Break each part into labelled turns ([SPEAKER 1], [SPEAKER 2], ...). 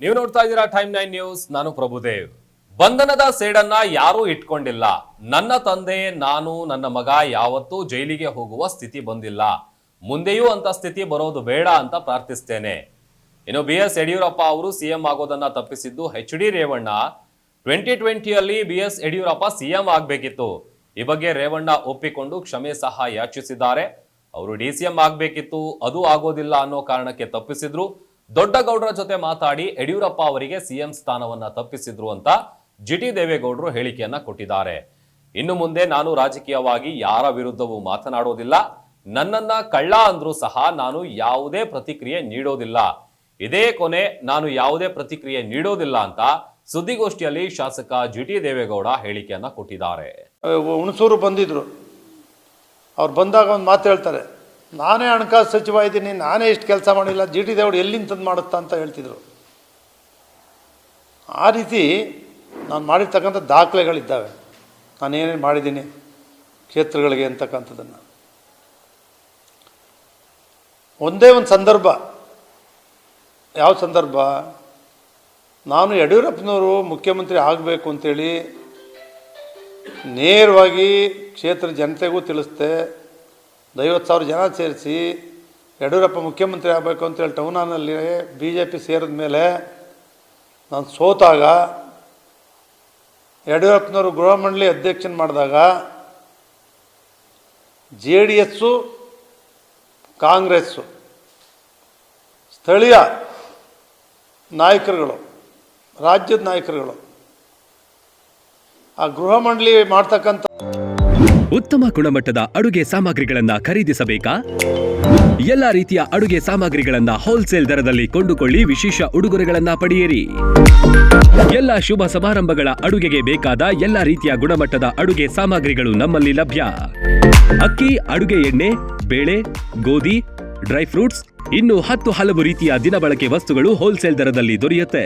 [SPEAKER 1] ನೀವು ನೋಡ್ತಾ ಇದ್ದೀರಾ ಟೈಮ್ 9 ನ್ಯೂಸ್. ನಾನು ಪ್ರಭುದೇವ್. ಬಂಧನದ ಸೇಡನ್ನ ಯಾರೂ ಇಟ್ಕೊಂಡಿಲ್ಲ. ನನ್ನ ತಂದೆ, ನಾನು, ನನ್ನ ಮಗ ಯಾವತ್ತೂ ಜೈಲಿಗೆ ಹೋಗುವ ಸ್ಥಿತಿ ಬಂದಿಲ್ಲ. ಮುಂದೆಯೂ ಅಂತ ಸ್ಥಿತಿ ಬರೋದು ಬೇಡ ಅಂತ ಪ್ರಾರ್ಥಿಸ್ತೇನೆ. ಇನ್ನು BS ಯಡಿಯೂರಪ್ಪ ಅವರು ಸಿಎಂ ಆಗೋದನ್ನ ತಪ್ಪಿಸಿದ್ದು HD ರೇವಣ್ಣ. 2020ಯಲ್ಲಿ BS ಯಡಿಯೂರಪ್ಪ ಸಿಎಂ ಆಗಬೇಕಿತ್ತು. ಈ ಬಗ್ಗೆ ರೇವಣ್ಣ ಒಪ್ಪಿಕೊಂಡು ಕ್ಷಮೆ ಸಹ ಯಾಚಿಸಿದ್ದಾರೆ. ಅವರು DCM ಆಗಬೇಕಿತ್ತು, ಅದು ಆಗೋದಿಲ್ಲ ಅನ್ನೋ ಕಾರಣಕ್ಕೆ ತಪ್ಪಿಸಿದ್ರು. ದೊಡ್ಡಗೌಡರ ಜೊತೆ ಮಾತಾಡಿ ಯಡಿಯೂರಪ್ಪ ಅವರಿಗೆ ಸಿಎಂ ಸ್ಥಾನವನ್ನ ತಪ್ಪಿಸಿದ್ರು ಅಂತ GT ದೇವೇಗೌಡರು ಹೇಳಿಕೆಯನ್ನ ಕೊಟ್ಟಿದ್ದಾರೆ. ಇನ್ನು ಮುಂದೆ ನಾನು ರಾಜಕೀಯವಾಗಿ ಯಾರ ವಿರುದ್ಧವೂ ಮಾತನಾಡೋದಿಲ್ಲ. ನನ್ನನ್ನ ಕಳ್ಳ ಅಂದ್ರೂ ಸಹ ನಾನು ಯಾವುದೇ ಪ್ರತಿಕ್ರಿಯೆ ನೀಡೋದಿಲ್ಲ. ಇದೇ ಕೊನೆ, ನಾನು ಯಾವುದೇ ಪ್ರತಿಕ್ರಿಯೆ ನೀಡೋದಿಲ್ಲ ಅಂತ ಸುದ್ದಿಗೋಷ್ಠಿಯಲ್ಲಿ ಶಾಸಕ GT ದೇವೇಗೌಡ ಹೇಳಿಕೆಯನ್ನ ಕೊಟ್ಟಿದ್ದಾರೆ.
[SPEAKER 2] ಹುಣಸೂರು ಬಂದಿದ್ರು. ಅವ್ರು ಬಂದಾಗ ಒಂದು ಮಾತು ಹೇಳ್ತಾರೆ, ನಾನೇ ಹಣಕಾಸು ಸಚಿವ ಇದ್ದೀನಿ, ನಾನೇ ಇಷ್ಟು ಕೆಲಸ ಮಾಡಿಲ್ಲ, GT ದೇವೇಗೌಡ ಎಲ್ಲಿಂದ ತಂದು ಮಾಡುತ್ತಾ ಅಂತ ಹೇಳ್ತಿದ್ರು. ಆ ರೀತಿ ನಾನು ಮಾಡಿರ್ತಕ್ಕಂಥ ದಾಖಲೆಗಳಿದ್ದಾವೆ, ನಾನೇನೇನು ಮಾಡಿದ್ದೀನಿ ಕ್ಷೇತ್ರಗಳಿಗೆ ಅಂತಕ್ಕಂಥದ್ದನ್ನು. ಒಂದೇ ಒಂದು ಸಂದರ್ಭ, ಯಾವ ಸಂದರ್ಭ, ನಾನು ಯಡಿಯೂರಪ್ಪನವರು ಮುಖ್ಯಮಂತ್ರಿ ಆಗಬೇಕು ಅಂತೇಳಿ ನೇರವಾಗಿ ಕ್ಷೇತ್ರ ಜನತೆಗೂ ತಿಳಿಸ್ದೆ. 50,000 ಜನ ಸೇರಿಸಿ ಯಡಿಯೂರಪ್ಪ ಮುಖ್ಯಮಂತ್ರಿ ಆಗಬೇಕು ಅಂತೇಳಿ ಟೌನ್ ಹಾಲ್ನಲ್ಲಿ BJP ಸೇರಿದ ಮೇಲೆ ನಾನು ಸೋತಾಗ ಯಡಿಯೂರಪ್ಪನವರು ಗೃಹ ಮಂಡಳಿ ಅಧ್ಯಕ್ಷನ ಮಾಡಿದಾಗ JDS ಕಾಂಗ್ರೆಸ್ಸು ಸ್ಥಳೀಯ ನಾಯಕರುಗಳು, ರಾಜ್ಯದ ನಾಯಕರುಗಳು ಆ ಗೃಹ ಮಂಡಳಿ ಮಾಡ್ತಕ್ಕಂಥ
[SPEAKER 3] ಉತ್ತಮ ಗುಣಮಟ್ಟದ ಅಡುಗೆ ಸಾಮಗ್ರಿಗಳನ್ನ ಖರೀದಿಸಬೇಕಾ? ಎಲ್ಲಾ ರೀತಿಯ ಅಡುಗೆ ಸಾಮಗ್ರಿಗಳನ್ನ ಹೋಲ್ಸೇಲ್ ದರದಲ್ಲಿ ಕೊಂಡುಕೊಳ್ಳಿ, ವಿಶೇಷ ಉಡುಗೊರೆಗಳನ್ನ ಪಡೆಯಿರಿ. ಎಲ್ಲ ಶುಭ ಸಮಾರಂಭಗಳ ಅಡುಗೆಗೆ ಬೇಕಾದ ಎಲ್ಲಾ ರೀತಿಯ ಗುಣಮಟ್ಟದ ಅಡುಗೆ ಸಾಮಗ್ರಿಗಳು ನಮ್ಮಲ್ಲಿ ಲಭ್ಯ. ಅಕ್ಕಿ, ಅಡುಗೆ ಎಣ್ಣೆ, ಬೇಳೆ, ಗೋಧಿ, ಡ್ರೈ ಫ್ರೂಟ್ಸ್, ಇನ್ನು 10 ಹಲವು ರೀತಿಯ ದಿನಬಳಕೆ ವಸ್ತುಗಳು ಹೋಲ್ಸೇಲ್ ದರದಲ್ಲಿ ದೊರೆಯುತ್ತೆ.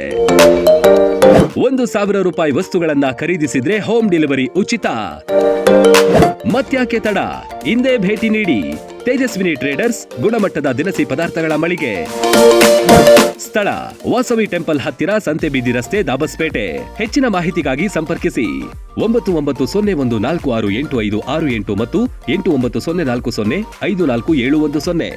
[SPEAKER 3] 1,000 ರೂಪಾಯಿ ವಸ್ತುಗಳನ್ನ ಖರೀದಿಸಿದ್ರೆ ಹೋಮ್ ಡೆಲಿವರಿ ಉಚಿತ. ಮತ್ಯಾಕೆ ತಡ, ಇಂದೇ ಭೇಟಿ ನೀಡಿ. ತೇಜಸ್ವಿನಿ ಟ್ರೇಡರ್ಸ್, ಗುಣಮಟ್ಟದ ದಿನಸಿ ಪದಾರ್ಥಗಳ ಮಳಿಗೆ. ಸ್ಥಳ ವಾಸವಿ ಟೆಂಪಲ್ ಹತ್ತಿರ, ಸಂತೆಬೀದಿ ರಸ್ತೆ, ದಾಬಸ್ಪೇಟೆ. ಹೆಚ್ಚಿನ ಮಾಹಿತಿಗಾಗಿ ಸಂಪರ್ಕಿಸಿ 9901468568 ಮತ್ತು 8904054710.